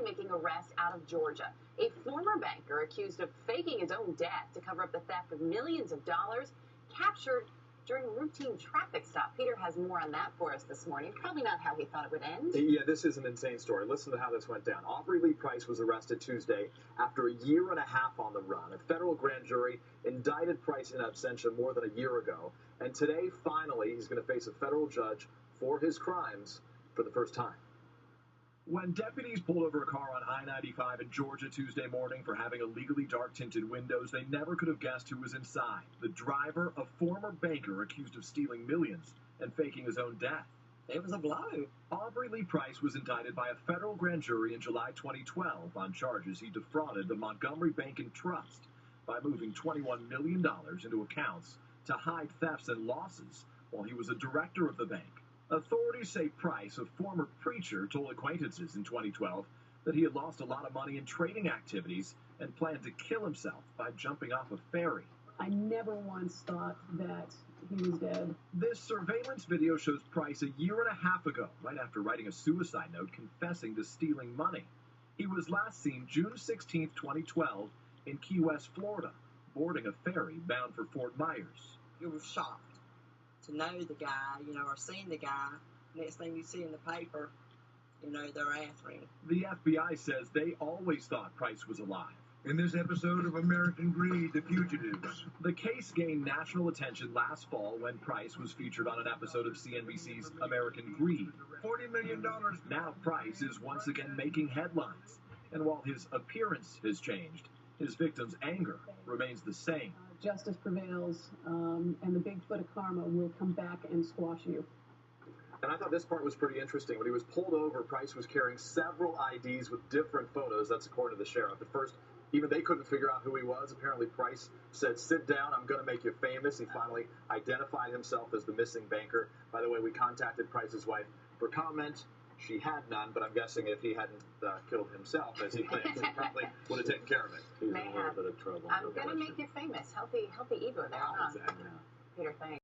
making arrests out of Georgia. A former banker accused of faking his own death to cover up the theft of millions of dollars captured during a routine traffic stop. Peter has more on that for us this morning. Probably not how he thought it would end. Yeah, this is an insane story. Listen to how this went down. Aubrey Price was arrested Tuesday after a year and a half on the run. A federal grand jury indicted Price in absentia more than a year ago. And today, finally, he's going to face a federal judge for his crimes for the first time. When deputies pulled over a car on I-95 in Georgia Tuesday morning for having illegally dark-tinted windows, they never could have guessed who was inside. The driver, a former banker accused of stealing millions and faking his own death. It was a blow. Aubrey Price was indicted by a federal grand jury in July 2012 on charges he defrauded the Montgomery Bank and Trust by moving $21 million into accounts to hide thefts and losses while he was a director of the bank. Authorities say Price, a former preacher, told acquaintances in 2012 that he had lost a lot of money in trading activities and planned to kill himself by jumping off a ferry. I never once thought that he was dead. This surveillance video shows Price a year and a half ago, right after writing a suicide note confessing to stealing money. He was last seen June 16, 2012, in Key West, Florida, boarding a ferry bound for Fort Myers. You were shocked to know the guy, or seeing the guy. Next thing you see in the paper, they're after him. The FBI says they always thought Price was alive. In this episode of American Greed, The Fugitives. The case gained national attention last fall when Price was featured on an episode of CNBC's American Greed. $40 million. Now Price is once again making headlines. And while his appearance has changed, his victims' anger remains the same. Justice prevails, and the big foot of karma will come back and squash you. And I thought this part was pretty interesting. When he was pulled over, Price was carrying several IDs with different photos. That's according to the sheriff. At first, even they couldn't figure out who he was. Apparently, Price said, "Sit down, I'm going to make you famous." He finally identified himself as the missing banker. By the way, we contacted Price's wife for comment. She had none, but I'm guessing if he hadn't killed himself, as he claims, he probably would have taken care of it. He's in a little bit of trouble. I'm going to make you famous. Healthy ego there, huh? Exactly. Peter, thanks.